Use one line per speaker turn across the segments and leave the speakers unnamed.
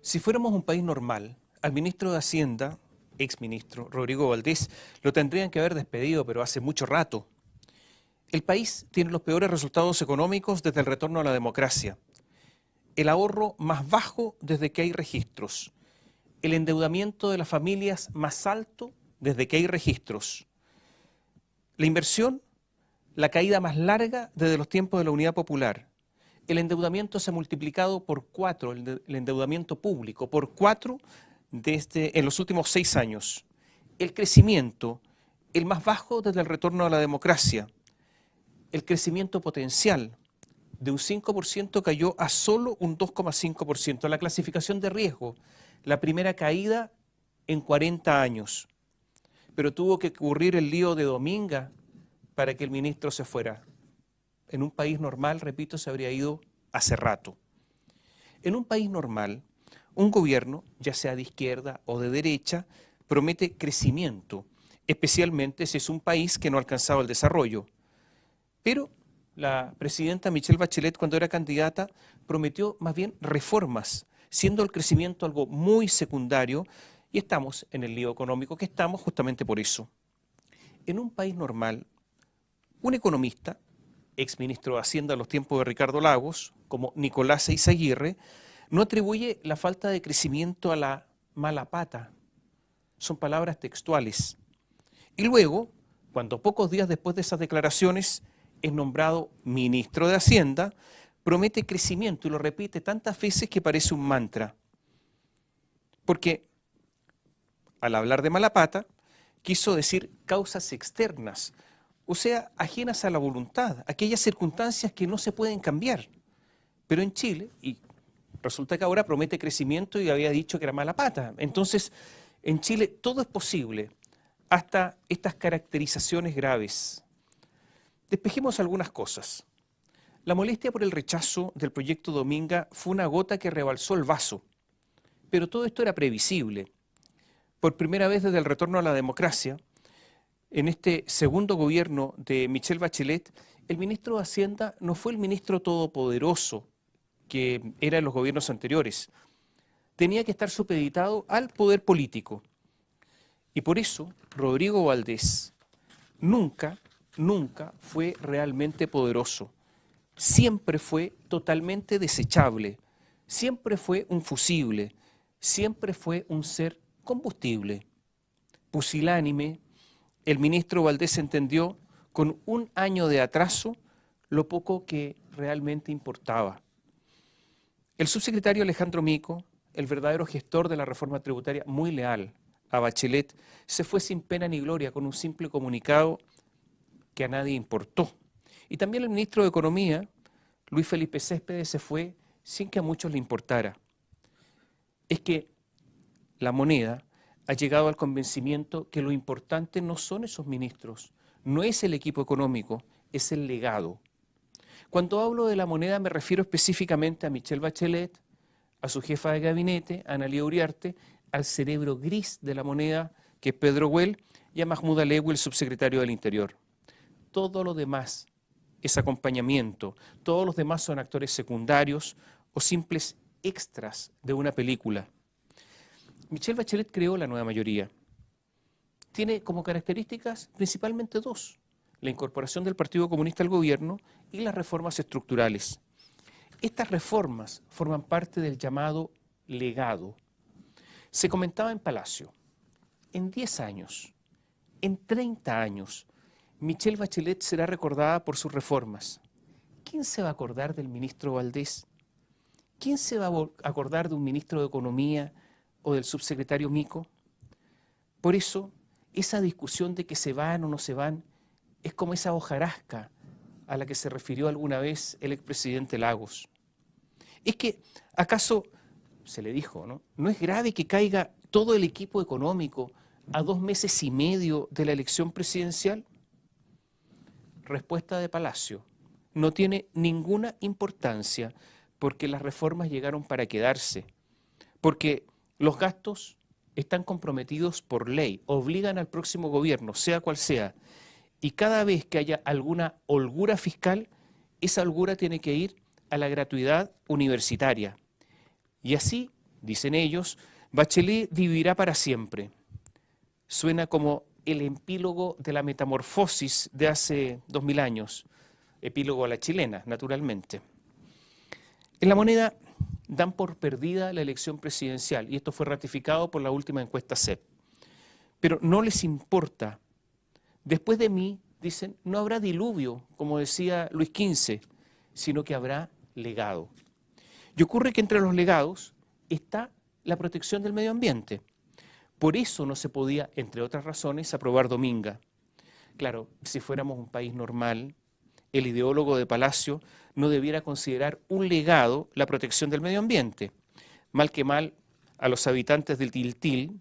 Si fuéramos un país normal, al ministro de Hacienda, exministro Rodrigo Valdés, lo tendrían que haber despedido, pero hace mucho rato. El país tiene los peores resultados económicos desde el retorno a la democracia. El ahorro más bajo desde que hay registros. El endeudamiento de las familias más alto desde que hay registros. La inversión, la caída más larga desde los tiempos de la Unidad Popular. El endeudamiento se ha multiplicado por 4, el endeudamiento público, por 4 en los últimos 6 años. El crecimiento, el más bajo desde el retorno a la democracia. El crecimiento potencial, de un 5% cayó a solo un 2,5%. La clasificación de riesgo, la primera caída en 40 años. Pero tuvo que ocurrir el lío de Dominga para que el ministro se fuera. En un país normal, repito, se habría ido hace rato. En un país normal, un gobierno, ya sea de izquierda o de derecha, promete crecimiento, especialmente si es un país que no ha alcanzado el desarrollo. Pero la presidenta Michelle Bachelet, cuando era candidata, prometió más bien reformas, siendo el crecimiento algo muy secundario, y estamos en el lío económico que estamos justamente por eso. En un país normal, un economista, exministro de Hacienda en los tiempos de Ricardo Lagos, como Nicolás Eizaguirre, no atribuye la falta de crecimiento a la mala pata. Son palabras textuales. Y luego, cuando pocos días después de esas declaraciones es nombrado ministro de Hacienda, promete crecimiento y lo repite tantas veces que parece un mantra. Porque al hablar de mala pata, quiso decir causas externas, o sea, ajenas a la voluntad, aquellas circunstancias que no se pueden cambiar. Pero en Chile, y resulta que ahora promete crecimiento y había dicho que era mala pata. Entonces, en Chile todo es posible, hasta estas caracterizaciones graves. Despejemos algunas cosas. La molestia por el rechazo del proyecto Dominga fue una gota que rebalsó el vaso. Pero todo esto era previsible. Por primera vez desde el retorno a la democracia, en este segundo gobierno de Michelle Bachelet, el ministro de Hacienda no fue el ministro todopoderoso que era en los gobiernos anteriores. Tenía que estar supeditado al poder político. Y por eso Rodrigo Valdés nunca fue realmente poderoso. Siempre fue totalmente desechable. Siempre fue un fusible. Siempre fue un ser combustible. Pusilánime, el ministro Valdés entendió con un año de atraso lo poco que realmente importaba. El subsecretario Alejandro Mico, el verdadero gestor de la reforma tributaria, muy leal a Bachelet, se fue sin pena ni gloria con un simple comunicado que a nadie importó. Y también el ministro de Economía, Luis Felipe Céspedes, se fue sin que a muchos le importara. Es que la moneda ha llegado al convencimiento que lo importante no son esos ministros, no es el equipo económico, es el legado. Cuando hablo de la moneda me refiero específicamente a Michelle Bachelet, a su jefa de gabinete, a Analía Uriarte, al cerebro gris de la moneda, que es Pedro Güell, y a Mahmoud Alewi, el subsecretario del Interior. Todo lo demás es acompañamiento, todos los demás son actores secundarios o simples extras de una película. Michelle Bachelet creó la nueva mayoría. Tiene como características principalmente dos: la incorporación del Partido Comunista al gobierno y las reformas estructurales. Estas reformas forman parte del llamado legado. Se comentaba en Palacio, en 10 años, en 30 años, Michelle Bachelet será recordada por sus reformas. ¿Quién se va a acordar del ministro Valdés? ¿Quién se va a acordar de un ministro de Economía o del subsecretario Mico? Por eso, esa discusión de que se van o no se van es como esa hojarasca a la que se refirió alguna vez el expresidente Lagos. Es que, ¿acaso, se le dijo, ¿no es grave que caiga todo el equipo económico a 2 meses y medio de la elección presidencial? Respuesta de Palacio: no tiene ninguna importancia porque las reformas llegaron para quedarse, porque los gastos están comprometidos por ley, obligan al próximo gobierno, sea cual sea, y cada vez que haya alguna holgura fiscal, esa holgura tiene que ir a la gratuidad universitaria. Y así, dicen ellos, Bachelet vivirá para siempre. Suena como el epílogo de la metamorfosis de hace 2000 años, epílogo a la chilena, naturalmente. En La Moneda dan por perdida la elección presidencial y esto fue ratificado por la última encuesta CEP. Pero no les importa. Después de mí, dicen, no habrá diluvio, como decía Luis XV, sino que habrá legado. Y ocurre que entre los legados está la protección del medio ambiente. Por eso no se podía, entre otras razones, aprobar Dominga. Claro, si fuéramos un país normal, el ideólogo de Palacio no debiera considerar un legado la protección del medio ambiente. Mal que mal, a los habitantes del Tiltil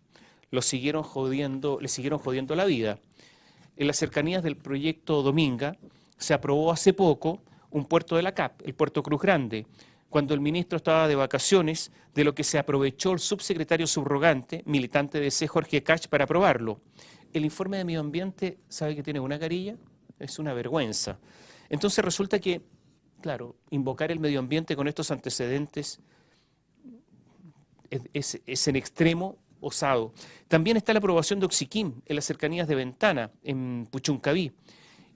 les siguieron jodiendo la vida. En las cercanías del proyecto Dominga se aprobó hace poco un puerto de la CAP, el puerto Cruz Grande, cuando el ministro estaba de vacaciones, de lo que se aprovechó el subsecretario subrogante, militante de C, Jorge Kach, para aprobarlo. El informe de medio ambiente, ¿sabe que tiene una carilla? Es una vergüenza. Entonces resulta que, claro, invocar el medio ambiente con estos antecedentes es en extremo osado. También está la aprobación de Oxiquim en las cercanías de Ventana, en Puchuncaví.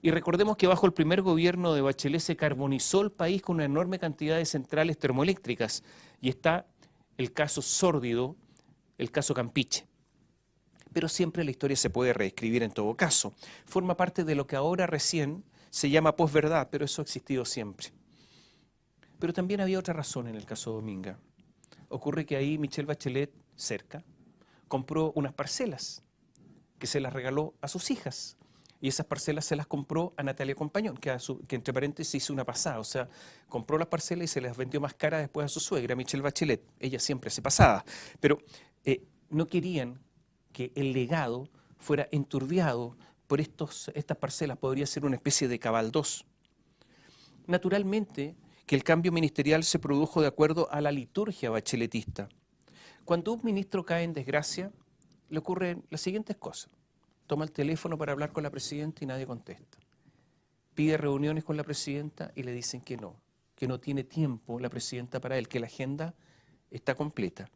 Y recordemos que bajo el primer gobierno de Bachelet se carbonizó el país con una enorme cantidad de centrales termoeléctricas. Y está el caso sórdido, el caso Campiche. Pero siempre la historia se puede reescribir en todo caso. Forma parte de lo que ahora recién se llama posverdad, pero eso ha existido siempre. Pero también había otra razón en el caso Dominga. Ocurre que ahí Michelle Bachelet, cerca, compró unas parcelas que se las regaló a sus hijas. Y esas parcelas se las compró a Natalia Compañón, que entre paréntesis hizo una pasada. O sea, compró las parcelas y se las vendió más caras después a su suegra, Michelle Bachelet. Ella siempre hace pasada. Pero no querían que el legado fuera enturbiado por estas parcelas. Podría ser una especie de Cabal 2. Naturalmente que el cambio ministerial se produjo de acuerdo a la liturgia bacheletista. Cuando un ministro cae en desgracia, le ocurren las siguientes cosas. Toma el teléfono para hablar con la presidenta y nadie contesta. Pide reuniones con la presidenta y le dicen que no tiene tiempo la presidenta para él, que la agenda está completa.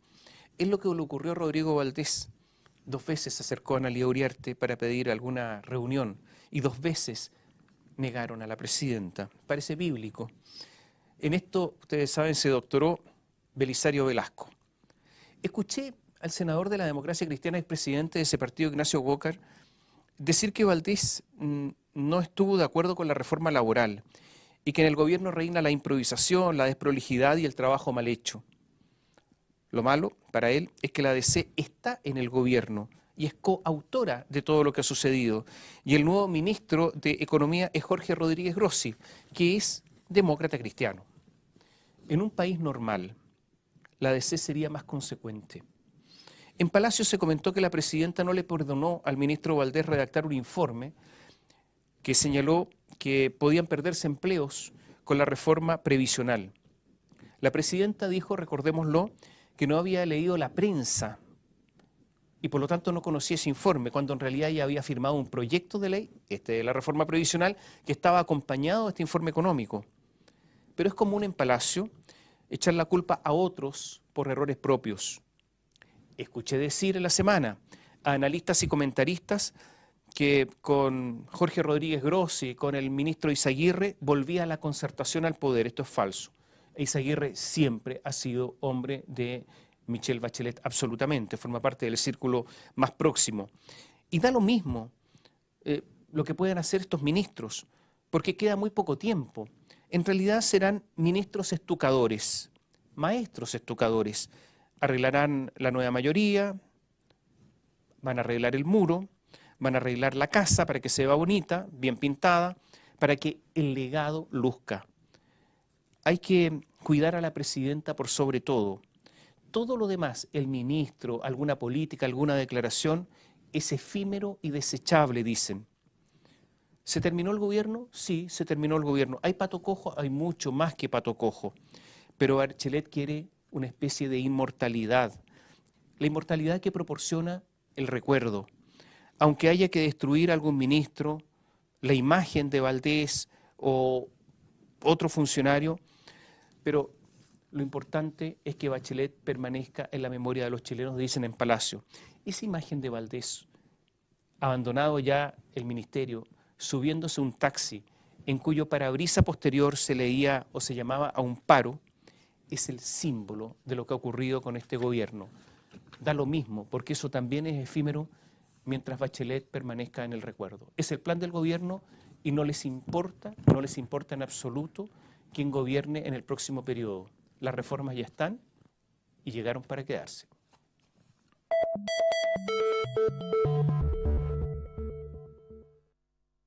Es lo que le ocurrió a Rodrigo Valdés. 2 veces se acercó a Analía Uriarte para pedir alguna reunión y 2 veces negaron a la presidenta. Parece bíblico. En esto, ustedes saben, se doctoró Belisario Velasco. Escuché al senador de la Democracia Cristiana, expresidente de ese partido, Ignacio Gócar, decir que Valdés no estuvo de acuerdo con la reforma laboral y que en el gobierno reina la improvisación, la desprolijidad y el trabajo mal hecho. Lo malo para él es que la DC está en el gobierno y es coautora de todo lo que ha sucedido. Y el nuevo ministro de Economía es Jorge Rodríguez Grossi, que es demócrata cristiano. En un país normal, la DC sería más consecuente. En Palacio se comentó que la presidenta no le perdonó al ministro Valdés redactar un informe que señaló que podían perderse empleos con la reforma previsional. La presidenta dijo, recordémoslo, que no había leído la prensa y por lo tanto no conocía ese informe, cuando en realidad ya había firmado un proyecto de ley, de la reforma previsional, que estaba acompañado de este informe económico. Pero es común en Palacio echar la culpa a otros por errores propios. Escuché decir en la semana a analistas y comentaristas que con Jorge Rodríguez Grossi, con el ministro Izaguirre, volvía la concertación al poder. Esto es falso. Izaguirre siempre ha sido hombre de Michelle Bachelet, absolutamente, forma parte del círculo más próximo. Y da lo mismo lo que puedan hacer estos ministros, porque queda muy poco tiempo. En realidad serán ministros estucadores, maestros estucadores. Arreglarán la nueva mayoría, van a arreglar el muro, van a arreglar la casa para que se vea bonita, bien pintada, para que el legado luzca. Hay que cuidar a la presidenta por sobre todo. Todo lo demás, el ministro, alguna política, alguna declaración, es efímero y desechable, dicen. ¿Se terminó el gobierno? Sí, se terminó el gobierno. ¿Hay pato cojo? Hay mucho más que pato cojo. Pero Bachelet quiere una especie de inmortalidad. La inmortalidad que proporciona el recuerdo. Aunque haya que destruir a algún ministro, la imagen de Valdés o otro funcionario, pero lo importante es que Bachelet permanezca en la memoria de los chilenos, dicen en Palacio. Esa imagen de Valdés, abandonado ya el ministerio, subiéndose un taxi en cuyo parabrisa posterior se leía o se llamaba a un paro, es el símbolo de lo que ha ocurrido con este gobierno. Da lo mismo, porque eso también es efímero mientras Bachelet permanezca en el recuerdo. Es el plan del gobierno y no les importa en absoluto quién gobierne en el próximo periodo. Las reformas ya están y llegaron para quedarse.